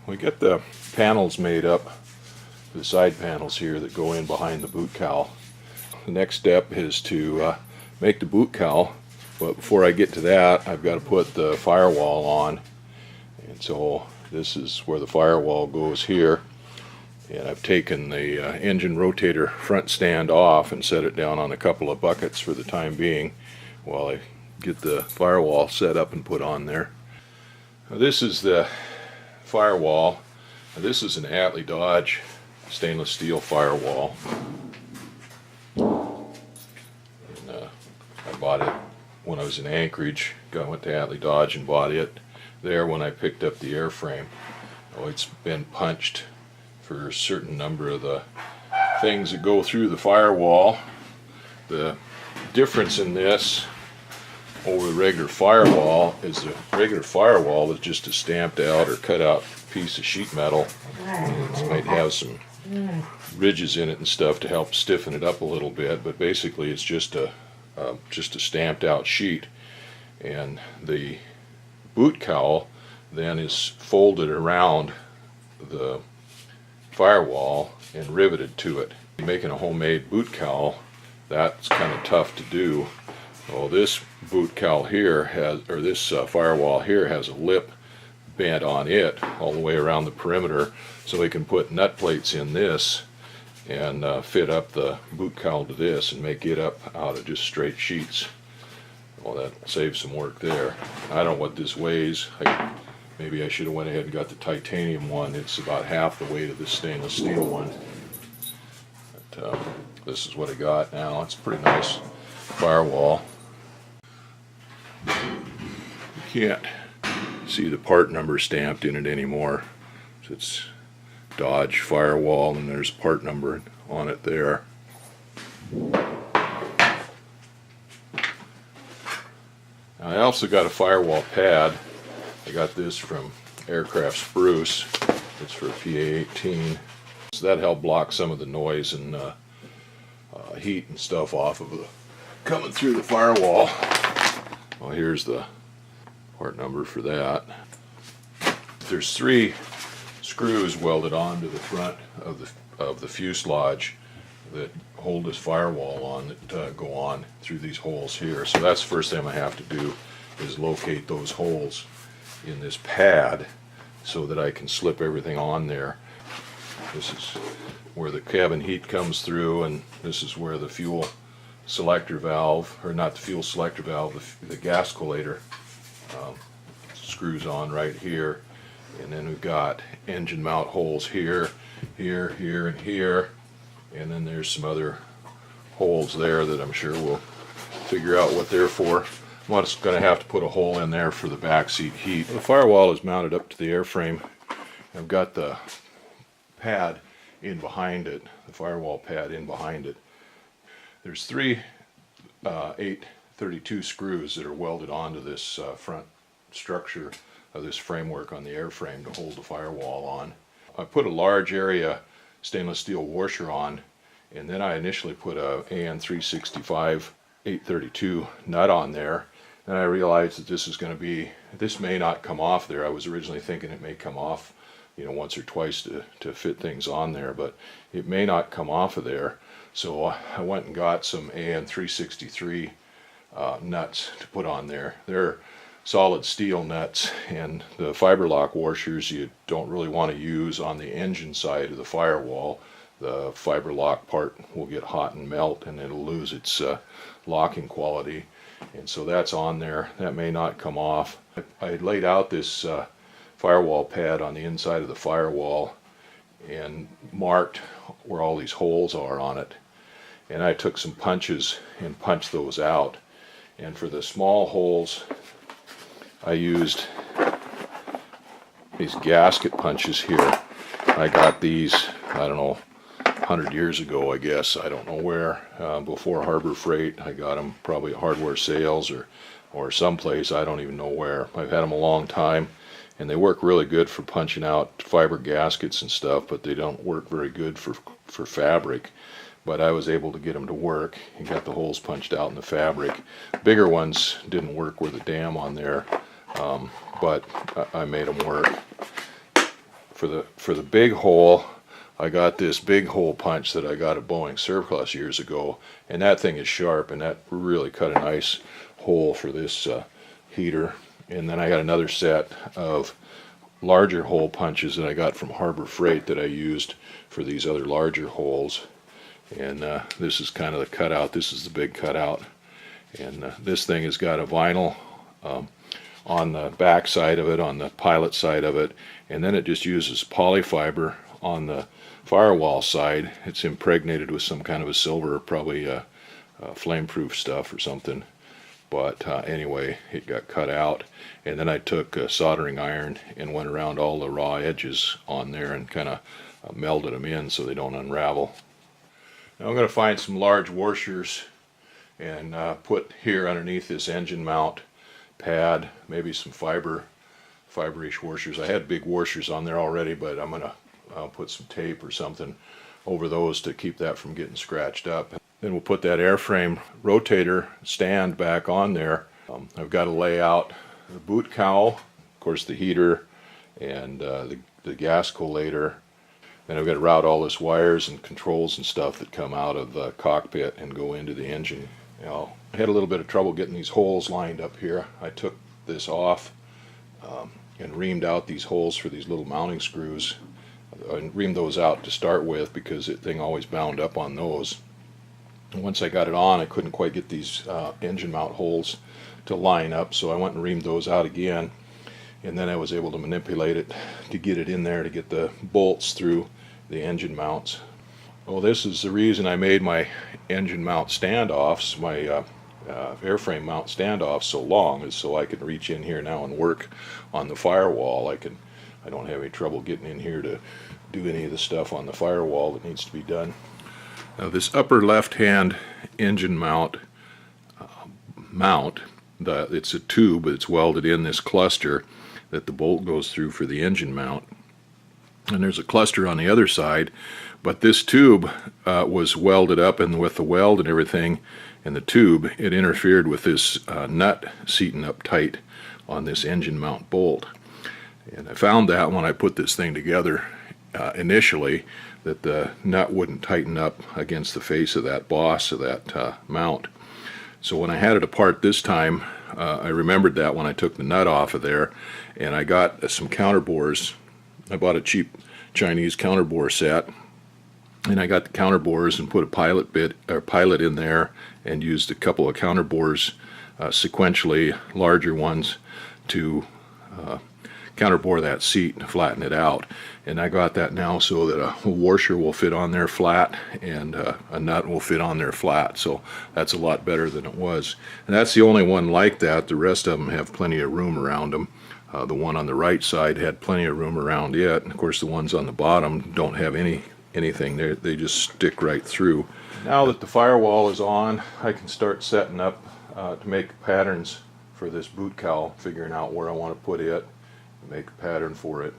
We get the panels made up, the side panels here that go in behind the boot cowl. The next step is to make the boot cowl, but before I get to that, I've got to put the firewall on. And so this is where the firewall goes here. And I've taken the engine rotator front stand off and set it down on a couple of buckets for the time being while I get the firewall set up and put on there. Now, this is the firewall. Now, this is an Atlee Dodge stainless steel firewall. And, I bought it when I was in Anchorage. Went to Atlee Dodge and bought it there when I picked up the airframe. Oh, it's been punched for a certain number of the things that go through the firewall. The difference in this over the regular firewall is the regular firewall is just a stamped out or cut out piece of sheet metal. It might have some ridges in it and stuff to help stiffen it up a little bit, but basically it's just a stamped out sheet. And the boot cowl then is folded around the firewall and riveted to it. Making a homemade boot cowl, that's kind of tough to do. Well, this boot cowl here has, or this firewall here has a lip bent on it all the way around the perimeter, so we can put nut plates in this and fit up the boot cowl to this and make it up out of just straight sheets. Well, that saves some work there. I don't know what this weighs. Maybe I should have went ahead and got the titanium one. It's about half the weight of the stainless steel one. But, this is what I got now. It's a pretty nice firewall. You can't see the part number stamped in it anymore. So it's Dodge firewall, and there's a part number on it there. I also got a firewall pad. I got this from Aircraft Spruce. It's for PA-18. So that helped block some of the noise and heat and stuff off of coming through the firewall. Well, here's the part number for that. There's 3 screws welded onto the front of the fuselage that hold this firewall on, that go on through these holes here. So that's the first thing I have to do, is locate those holes in this pad so that I can slip everything on there. This is where the cabin heat comes through, and this is where the fuel selector valve, or not the fuel selector valve, the gas collator screws on right here. And then we've got engine mount holes here, here, here, and here. And then there's some other holes there that I'm sure we'll figure out what they're for. I'm just going to have to put a hole in there for the back seat heat. The firewall is mounted up to the airframe. I've got the pad in behind it, the firewall pad in behind it. There's 3 832 screws that are welded onto this front structure of this framework on the airframe to hold the firewall on. I put a large area stainless steel washer on, and then I initially put a AN365 832 nut on there. And I realized that this may not come off there. I was originally thinking it may come off, once or twice to fit things on there, but it may not come off of there. So I went and got some AN363 nuts to put on there. They're solid steel nuts, and the fiber lock washers you don't really want to use on the engine side of the firewall. The fiber lock part will get hot and melt, and it'll lose its locking quality. And so that's on there. That may not come off. I laid out this firewall pad on the inside of the firewall and marked where all these holes are on it. And I took some punches and punched those out. And for the small holes, I used these gasket punches here. I got these, I don't know, 100 years ago, I guess. I don't know where. Before Harbor Freight. I got them probably at Hardware Sales or someplace. I don't even know where. I've had them a long time, and they work really good for punching out fiber gaskets and stuff, but they don't work very good for fabric. But I was able to get them to work and got the holes punched out in the fabric. Bigger ones didn't work with a dam on there, but I made them work. For the big hole, I got this big hole punch that I got at Boeing Surplus years ago, and that thing is sharp, and that really cut a nice hole for this heater. And then I got another set of larger hole punches that I got from Harbor Freight that I used for these other larger holes. And this is kind of the cutout. This is the big cutout. And this thing has got a vinyl on the back side of it, on the pilot side of it, and then it just uses polyfiber on the firewall side. It's impregnated with some kind of a silver, probably flame-proof stuff or something. But anyway, it got cut out, and then I took a soldering iron and went around all the raw edges on there and kind of melded them in so they don't unravel. Now I'm going to find some large washers and put here underneath this engine mount pad, maybe some fiber-ish washers. I had big washers on there already, but I'm going to put some tape or something over those to keep that from getting scratched up. Then we'll put that airframe rotator stand back on there. I've got to lay out the boot cowl, of course the heater, and the gas collator. Then I've got to route all this wires and controls and stuff that come out of the cockpit and go into the engine. Now, I had a little bit of trouble getting these holes lined up here. I took this off and reamed out these holes for these little mounting screws. I reamed those out to start with because the thing always bound up on those. And once I got it on, I couldn't quite get these engine mount holes to line up, so I went and reamed those out again. And then I was able to manipulate it to get it in there to get the bolts through the engine mounts. Well, this is the reason I made my engine mount standoffs, my airframe mount standoffs so long, is so I can reach in here now and work on the firewall. I don't have any trouble getting in here to do any of the stuff on the firewall that needs to be done. Now this upper left hand engine mount, it's a tube, but it's welded in this cluster that the bolt goes through for the engine mount. And there's a cluster on the other side, but this tube was welded up, and with the weld and everything in the tube, it interfered with this nut seating up tight on this engine mount bolt. And I found that when I put this thing together initially, that the nut wouldn't tighten up against the face of that boss of that mount. So when I had it apart this time, I remembered that when I took the nut off of there, and I got some counterbores. I bought a cheap Chinese counterbore set, and I got the counterbores and put a pilot in there and used a couple of counterbores sequentially, larger ones, to counterbore that seat and flatten it out. And I got that now so that a washer will fit on there flat and a nut will fit on there flat. So that's a lot better than it was. And that's the only one like that. The rest of them have plenty of room around them. The one on the right side had plenty of room around it. And of course the ones on the bottom don't have anything there. They just stick right through. Now that the firewall is on, I can start setting up to make patterns for this boot cowl, figuring out where I want to put it, make a pattern for it.